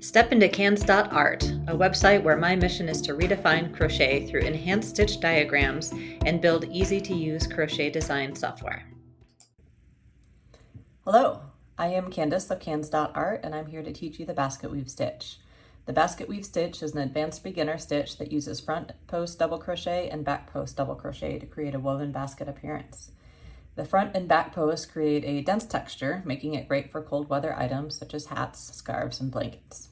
Step into Cans.art, a website where my mission is to redefine crochet through enhanced stitch diagrams and build easy-to-use crochet design software. Hello, I am Candace of Cans.art, and I'm here to teach you the Basketweave Stitch. The Basketweave Stitch is an advanced beginner stitch that uses front post double crochet and back post double crochet to create a woven basket appearance. The front and back posts create a dense texture, making it great for cold weather items such as hats, scarves, and blankets.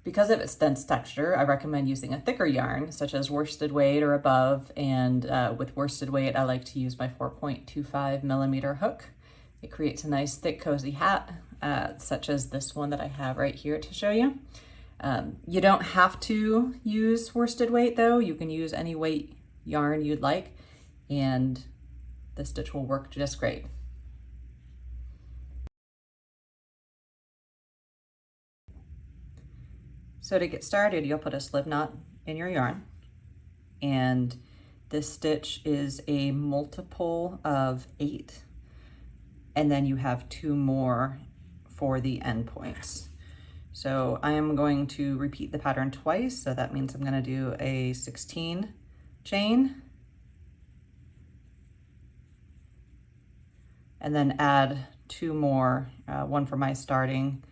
Because of its dense texture, I recommend using a thicker yarn, such as worsted weight or above, and with worsted weight, I like to use my 4.25 millimeter hook. It creates a nice, thick, cozy hat, such as this one that I have right here to show you. You don't have to use worsted weight, though. You can use any weight yarn you'd like, and the stitch will work just great. So to get started, you'll put a slip knot in your yarn, and this stitch is a multiple of 8, and then you have 2 more for the end points. So I am going to repeat the pattern twice, so that means I'm going to do a 16 chain, and then add 2 more, one for my starting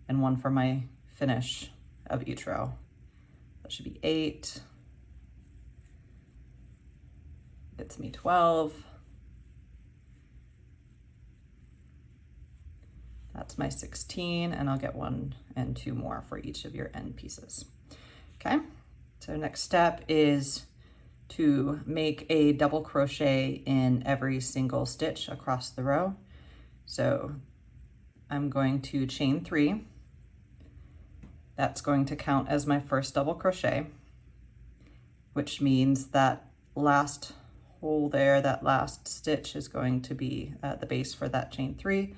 and one for my finish of each row. That should be 8. Gets me 12. That's my 16, and I'll get 1 and 2 more for each of your end pieces. Okay, so next step is to make a double crochet in every single stitch across the row. So I'm going to chain 3. That's going to count as my first double crochet, which means that last hole there, that last stitch is going to be the base for that chain 3.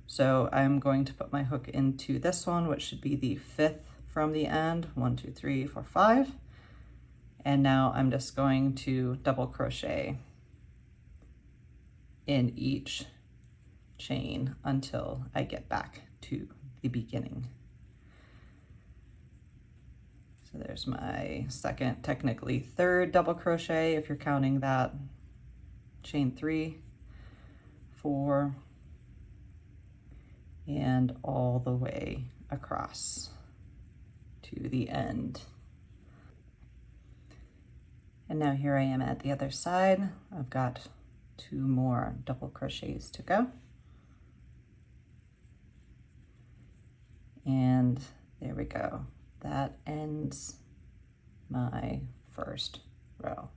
So I'm going to put my hook into this one, which should be the 5th from the end. 1, 2, 3, 4, 5. And now I'm just going to double crochet in each chain until I get back to the beginning. So there's my second, technically 3rd double crochet if you're counting that. Chain 3, 4, and all the way across to the end. And now here I am at the other side. I've got 2 more double crochets to go. And there we go. That ends my first row.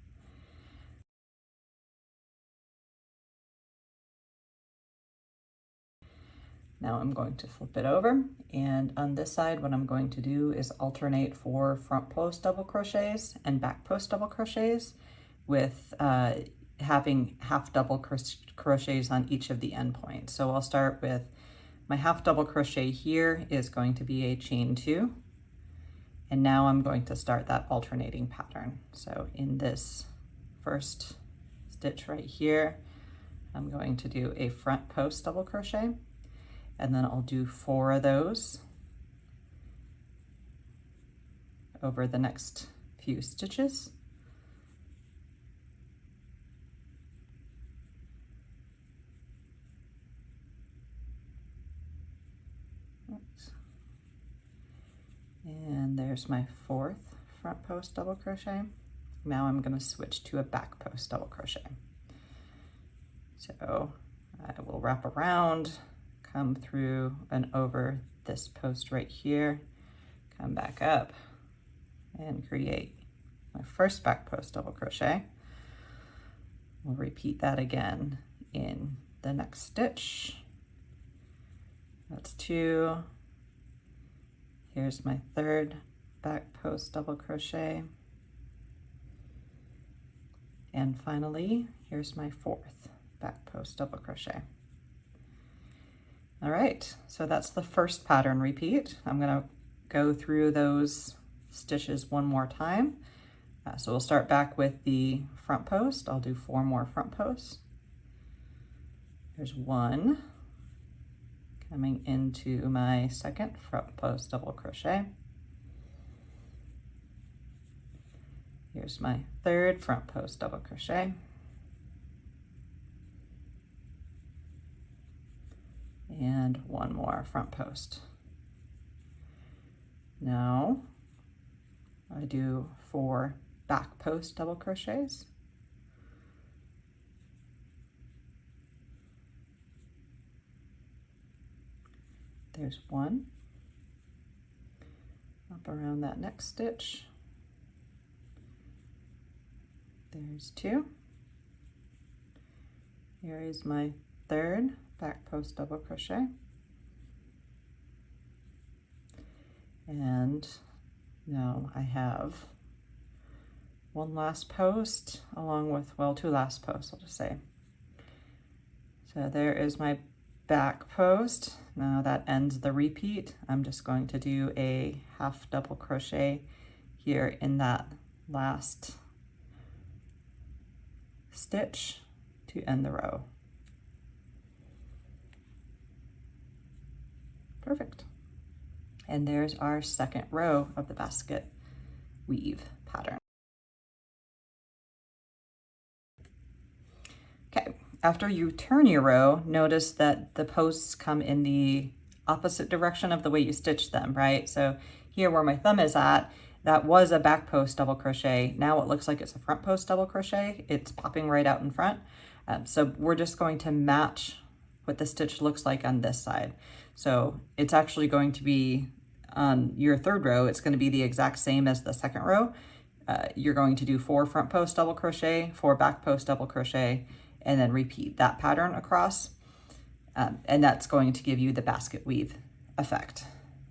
Now I'm going to flip it over, and on this side what I'm going to do is alternate for front post double crochets and back post double crochets with having half double crochets on each of the end points. So I'll start with my half double crochet here is going to be a chain 2. And now I'm going to start that alternating pattern. So in this first stitch right here, I'm going to do a front post double crochet, and then I'll do 4 of those over the next few stitches. Oops. And there's my 4th front post double crochet. Now I'm going to switch to a back post double crochet. So I will wrap around, come through and over this post right here, come back up and create my first back post double crochet. We'll repeat that again in the next stitch. That's 2. Here's my 3rd back post double crochet. And finally, here's my 4th back post double crochet. All right, so that's the first pattern repeat. I'm gonna go through those stitches one more time. So we'll start back with the front post. I'll do 4 more front posts. There's 1, Coming into my second front post double crochet. Here's my third front post double crochet. And one more front post. Now I do 4 back post double crochets. There's 1 up around that next stitch. There's 2. Here is my third back post double crochet. And now I have 1 last post along with, well, 2 last posts, I'll just say. So there is my back post. Now that ends the repeat. I'm just going to do a half double crochet here in that last stitch to end the row. Perfect. And there's our second row of the basket weave pattern. Okay, after you turn your row, notice that the posts come in the opposite direction of the way you stitched them, right? So here where my thumb is at, that was a back post double crochet. Now it looks like it's a front post double crochet. It's popping right out in front. So we're just going to match what the stitch looks like on this side. So it's actually going to be on your third row, it's going to be the exact same as the second row. You're going to do 4 front post double crochet, 4 back post double crochet, and then repeat that pattern across. And that's going to give you the basket weave effect.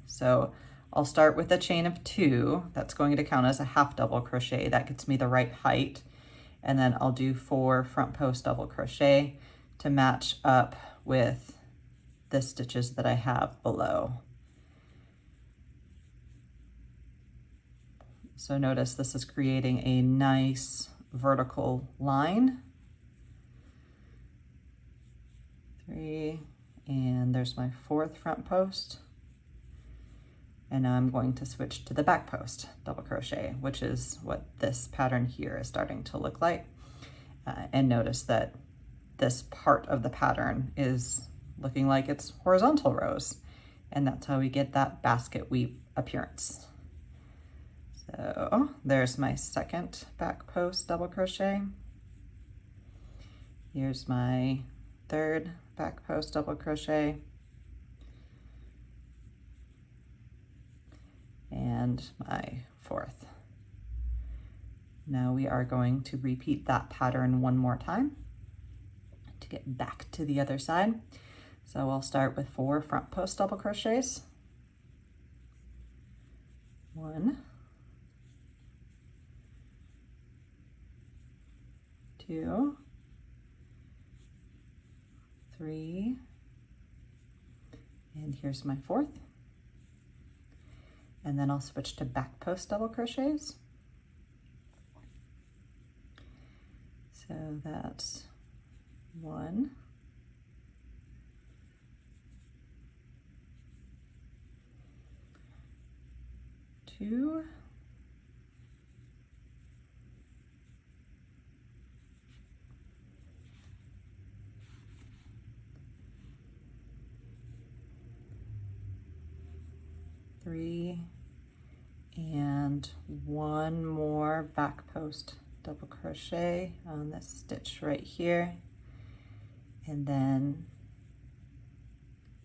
So I'll start with a chain of 2. That's going to count as a half double crochet. That gets me the right height. And then I'll do 4 front post double crochet to match up with the stitches that I have below. So notice this is creating a nice vertical line. 3, and there's my 4th front post. And now I'm going to switch to the back post double crochet, which is what this pattern here is starting to look like. And notice that this part of the pattern is looking like it's horizontal rows. And that's how we get that basket weave appearance. So there's my second back post double crochet. Here's my third back post double crochet. And my 4th. Now we are going to repeat that pattern one more time to get back to the other side. So I'll start with 4 front post double crochets. 1, 2, 3, and here's my 4th. And then I'll switch to back post double crochets. So that's 1, 2, 3, and 1 more back post double crochet on this stitch right here, and then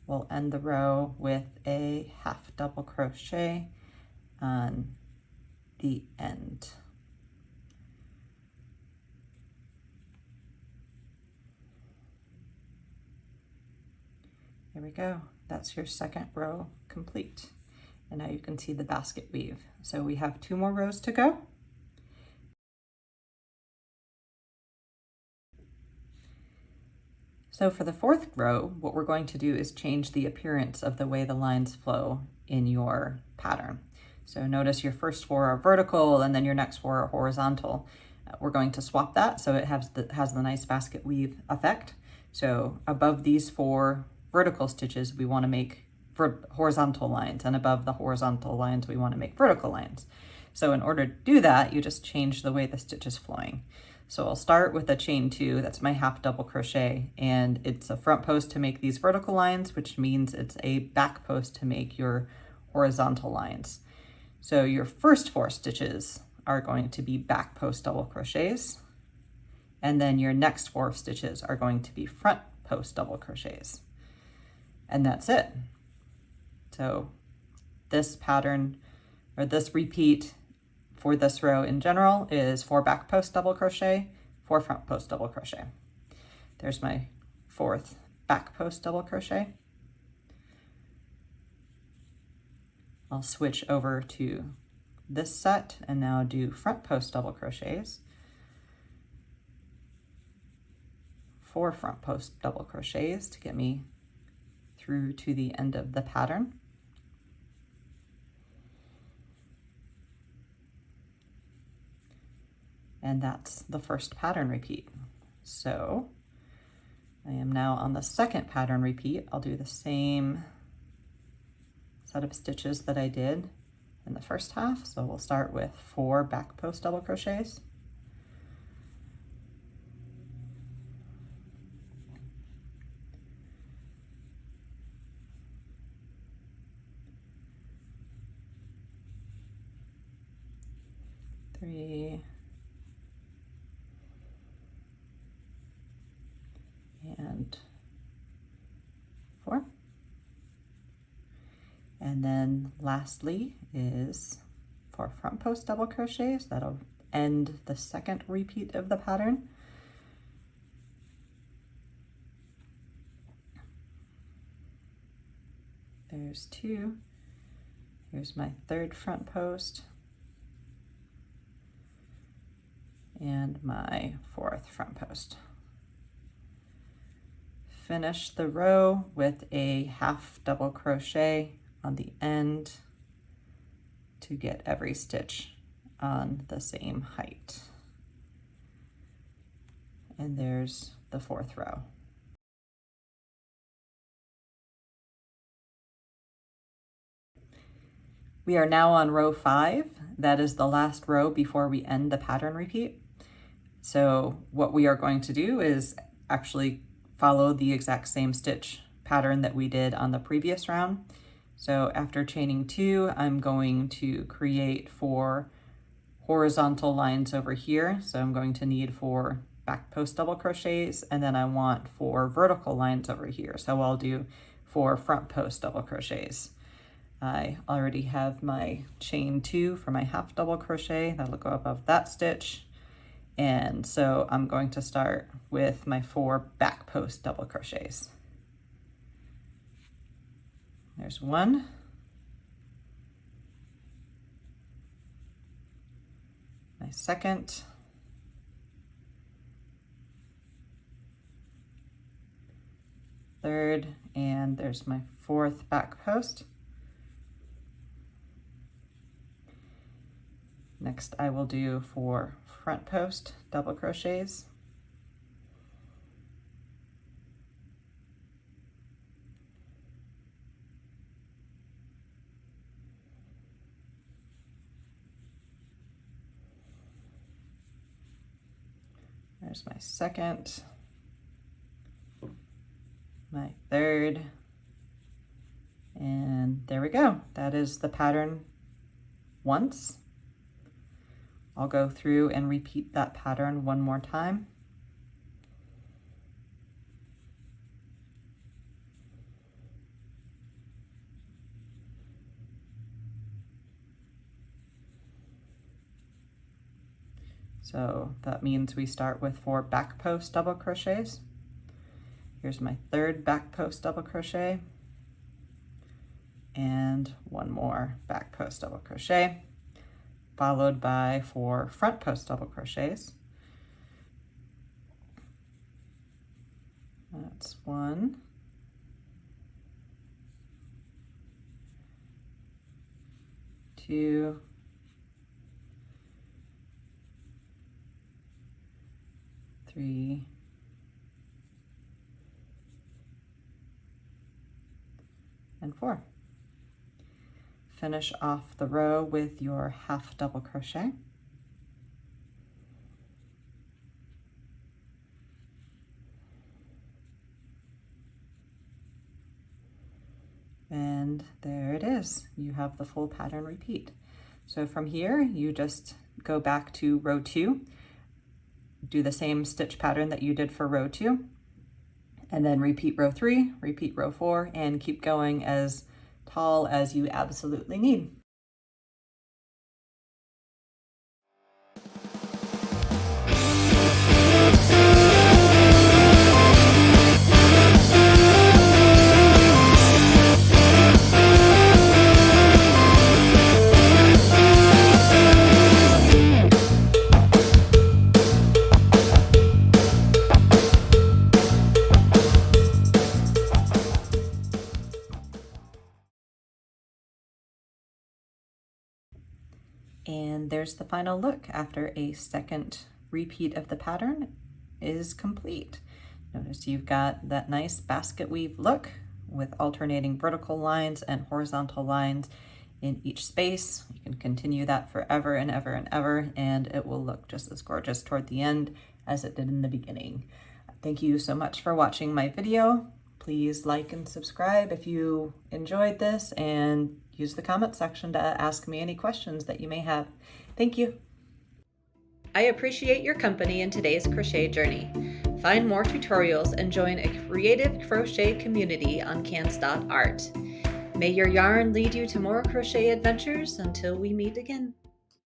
we'll end the row with a half double crochet on the end. There we go. That's your second row complete. And now you can see the basket weave. So we have 2 more rows to go. So for the 4th row, what we're going to do is change the appearance of the way the lines flow in your pattern. So notice your first 4 are vertical and then your next 4 are horizontal. We're going to swap that so it has the nice basket weave effect. So above these 4 vertical stitches, we want to make horizontal lines, and above the horizontal lines, we want to make vertical lines. So in order to do that, you just change the way the stitch is flowing. So I'll start with a chain 2, that's my half double crochet, and it's a front post to make these vertical lines, which means it's a back post to make your horizontal lines. So your first 4 stitches are going to be back post double crochets, and then your next 4 stitches are going to be front post double crochets. And that's it. So this pattern, or this repeat for this row in general, is 4 back post double crochet, 4 front post double crochet. There's my 4th back post double crochet. I'll switch over to this set and now do front post double crochets, 4 front post double crochets to get me through to the end of the pattern. And that's the first pattern repeat. So I am now on the second pattern repeat. I'll do the same set of stitches that I did in the first half. So we'll start with 4 back post double crochets. Three, and 4. And then lastly is 4 front post double crochets. That'll end the second repeat of the pattern. There's 2. Here's my 3rd front post and my 4th front post. Finish the row with a half double crochet on the end to get every stitch on the same height. And there's the 4th row. We are now on row 5. That is the last row before we end the pattern repeat. So what we are going to do is actually follow the exact same stitch pattern that we did on the previous round. So after chaining 2, I'm going to create 4 horizontal lines over here. So I'm going to need 4 back post double crochets, and then I want 4 vertical lines over here. So I'll do 4 front post double crochets. I already have my chain 2 for my half double crochet. That'll go above that stitch. And so I'm going to start with my 4 back post double crochets. There's 1. My second. Third, and there's my 4th back post. Next, I will do 4 front post double crochets. There's my second, my third, and there we go. That is the pattern once. I'll go through and repeat that pattern one more time. So that means we start with 4 back post double crochets. Here's my 3rd back post double crochet, and 1 more back post double crochet, followed by 4 front post double crochets. That's 1, 2, 3, and 4. Finish off the row with your half double crochet. And there it is. You have the full pattern repeat. So from here, you just go back to row 2, do the same stitch pattern that you did for row 2, and then repeat row 3, repeat row 4, and keep going as tall as you absolutely need. And there's the final look after a second repeat of the pattern is complete. Notice you've got that nice basket weave look with alternating vertical lines and horizontal lines in each space. You can continue that forever and ever and ever, and it will look just as gorgeous toward the end as it did in the beginning. Thank you so much for watching my video. Please like and subscribe if you enjoyed this, and use the comment section to ask me any questions that you may have. Thank you. I appreciate your company in today's crochet journey. Find more tutorials and join a creative crochet community on cans.art. May your yarn lead you to more crochet adventures until we meet again.